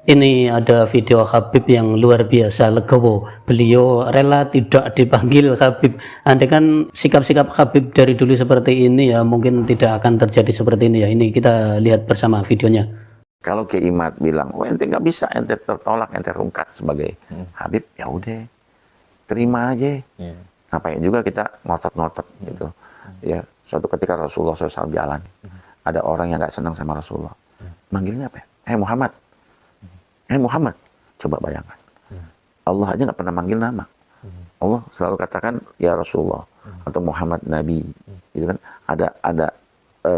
Ini ada video Habib yang luar biasa legowo. Beliau rela tidak dipanggil Habib. Andai kan sikap-sikap Habib dari dulu seperti ini ya mungkin tidak akan terjadi seperti ini ya. Ini kita lihat bersama videonya. Kalau Kiai Imad bilang, oh ente nggak bisa, ente tertolak, ente rungkat sebagai Habib, ya udah terima aja. Ngapain juga kita ngotot-ngotot gitu. Ya suatu ketika Rasulullah SAW jalan, ada orang yang nggak senang sama Rasulullah. Manggilnya apa? Muhammad. Muhammad, coba bayangkan. Allah aja nggak pernah manggil nama. Allah selalu katakan ya Rasulullah atau Muhammad Nabi. Itu kan ada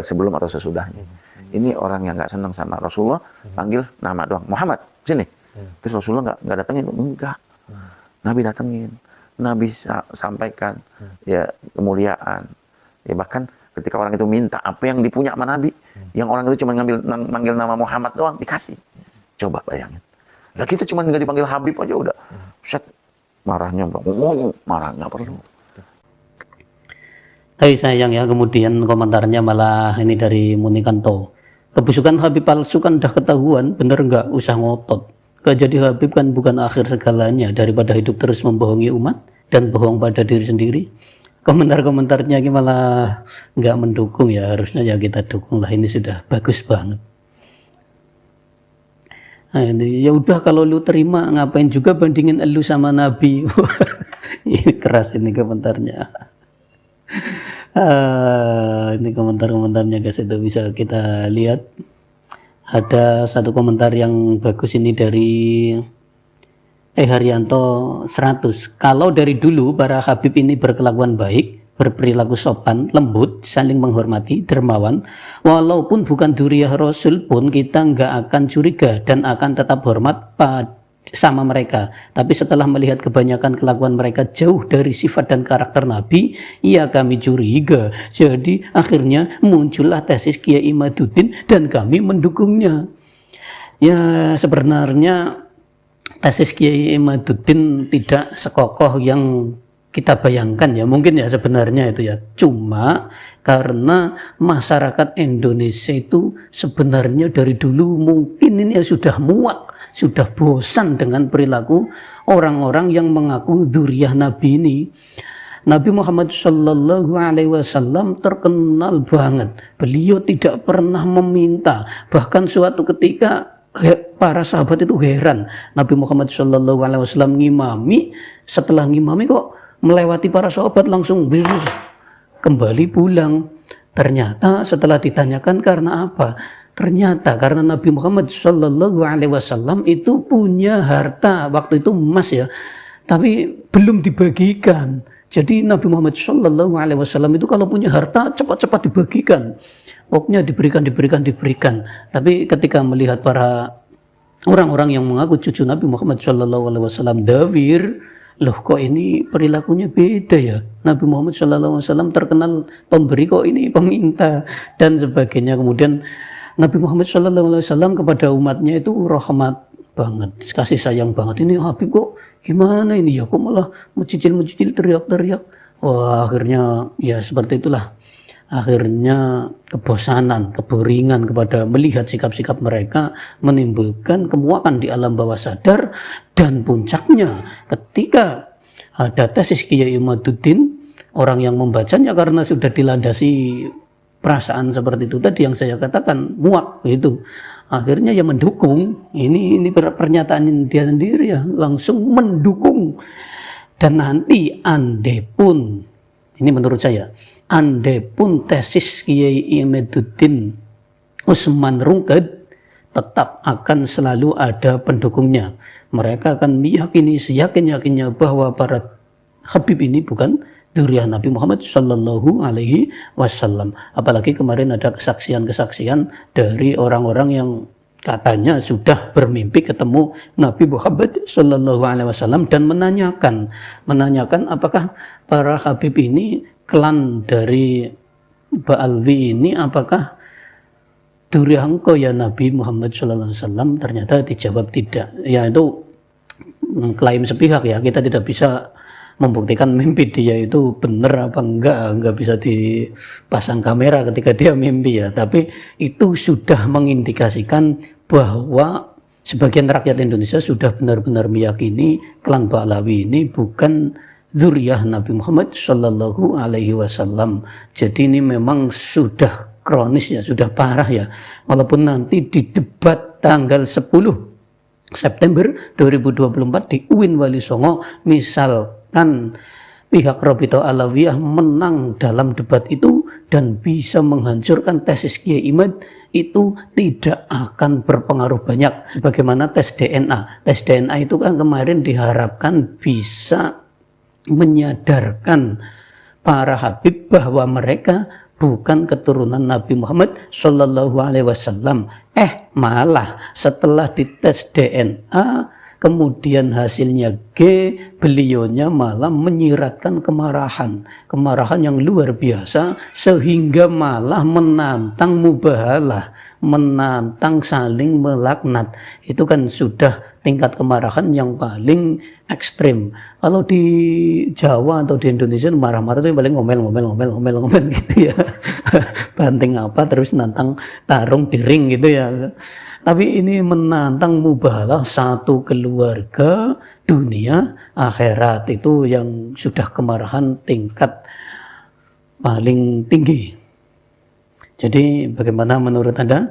sebelum atau sesudahnya. Ini orang yang nggak senang sama Rasulullah, panggil nama doang. Muhammad, sini. Terus Rasulullah nggak datengin, enggak. Nabi datengin, Nabi sampaikan ya kemuliaan. Ya bahkan ketika orang itu minta apa yang dipunya sama Nabi, yang orang itu cuma manggil nama Muhammad doang dikasih. Coba bayangin. Nah kita cuma nggak dipanggil Habib aja udah. Set marahnya perlu. Tapi sayang ya kemudian komentarnya malah ini dari Munikanto. Kebusukan Habib palsu kan udah ketahuan, bener nggak usah ngotot. Gak jadi Habib kan bukan akhir segalanya daripada hidup terus membohongi umat dan bohong pada diri sendiri. Komentar-komentarnya malah nggak mendukung ya, harusnya ya kita dukung lah, ini sudah bagus banget. Nah, ya udah kalau lu terima ngapain juga bandingin elu sama Nabi. Ini keras ini komentarnya. Ini komentar-komentarnya guys, itu bisa kita lihat. Ada satu komentar yang bagus ini dari Haryanto 100. Kalau dari dulu para Habib ini berkelakuan baik, berperilaku sopan, lembut, saling menghormati, dermawan, walaupun bukan dzurriyyah Rasul pun kita nggak akan curiga dan akan tetap hormat sama mereka. Tapi setelah melihat kebanyakan kelakuan mereka jauh dari sifat dan karakter Nabi, ya kami curiga. Jadi akhirnya muncullah tesis Kiai Imaduddin dan kami mendukungnya. Ya sebenarnya tesis Kiai Imaduddin tidak sekokoh yang kita bayangkan ya, mungkin ya sebenarnya itu ya. Cuma karena masyarakat Indonesia itu sebenarnya dari dulu mungkin ini ya sudah muak, sudah bosan dengan perilaku orang-orang yang mengaku dzurriyyah Nabi ini. Nabi Muhammad Shallallahu Alaihi Wasallam terkenal banget. Beliau tidak pernah meminta. Bahkan suatu ketika para sahabat itu heran. Nabi Muhammad Shallallahu Alaihi Wasallam ngimami, setelah ngimami kok melewati para sahabat langsung kembali pulang. Ternyata setelah ditanyakan karena apa? Ternyata karena Nabi Muhammad Shallallahu Alaihi Wasallam itu punya harta waktu itu emas ya, tapi belum dibagikan. Jadi Nabi Muhammad Shallallahu Alaihi Wasallam itu kalau punya harta cepat-cepat dibagikan. Pokoknya diberikan. Tapi ketika melihat para orang-orang yang mengaku cucu Nabi Muhammad Shallallahu Alaihi Wasallam dawir, loh kok ini perilakunya beda ya. Nabi Muhammad Shallallahu Alaihi Wasallam terkenal pemberi, kok ini peminta dan sebagainya. Kemudian Nabi Muhammad Shallallahu Alaihi Wasallam kepada umatnya itu rahmat banget, kasih sayang banget. Ini Habib kok gimana ini ya, kok malah mencicil teriak-teriak. Wah akhirnya ya seperti itulah. Akhirnya kebosanan, keboringan kepada melihat sikap-sikap mereka menimbulkan kemuakan di alam bawah sadar. Dan puncaknya ketika ada tesis Kiai Imaduddin, orang yang membacanya karena sudah dilandasi perasaan seperti itu tadi yang saya katakan, muak itu, akhirnya ya mendukung. Ini pernyataan dia sendiri ya, langsung mendukung. Dan nanti andai pun, ini menurut saya, andai pun tesis Kiai Imaduddin Utsman Rungked, tetap akan selalu ada pendukungnya. Mereka akan meyakini seyakin-yakinnya bahwa para Habib ini bukan dzurriyyah Nabi Muhammad Shallallahu Alaihi Wasallam. Apalagi kemarin ada kesaksian-kesaksian dari orang-orang yang katanya sudah bermimpi ketemu Nabi Muhammad Shallallahu Alaihi Wasallam dan menanyakan apakah para Habib ini, klan dari Ba'alwi ini, apakah dzurriyyah engkau ya Nabi Muhammad Shallallahu Alaihi Wasallam? Ternyata dijawab tidak. Ya itu klaim sepihak ya, kita tidak bisa membuktikan mimpi dia itu benar apa enggak bisa dipasang kamera ketika dia mimpi ya. Tapi itu sudah mengindikasikan bahwa sebagian rakyat Indonesia sudah benar-benar meyakini klan Ba'lawi ini bukan dzurriyyah Nabi Muhammad Shallallahu Alaihi Wasallam. Jadi ini memang sudah kronis ya, sudah parah ya. Walaupun nanti di debat tanggal 10 September 2024 di UIN Wali Songo, misalkan pihak Rabithah Alawiyah menang dalam debat itu dan bisa menghancurkan tesis Kiai Imad, itu tidak akan berpengaruh banyak sebagaimana tes DNA. Tes DNA itu kan kemarin diharapkan bisa menyadarkan para habib bahwa mereka bukan keturunan Nabi Muhammad Shallallahu Alaihi Wasallam. Malah setelah dites DNA kemudian hasilnya G, beliaunya malah menyiratkan kemarahan yang luar biasa sehingga malah menantang mubahalah, menantang saling melaknat. Itu kan sudah tingkat kemarahan yang paling ekstrim. Kalau di Jawa atau di Indonesia marah-marah itu paling ngomel gitu ya. Banting apa terus nantang tarung di ring gitu ya. Tapi ini menantang mubahalah satu keluarga, dunia, akhirat, itu yang sudah kemarahan tingkat paling tinggi. Jadi bagaimana menurut Anda?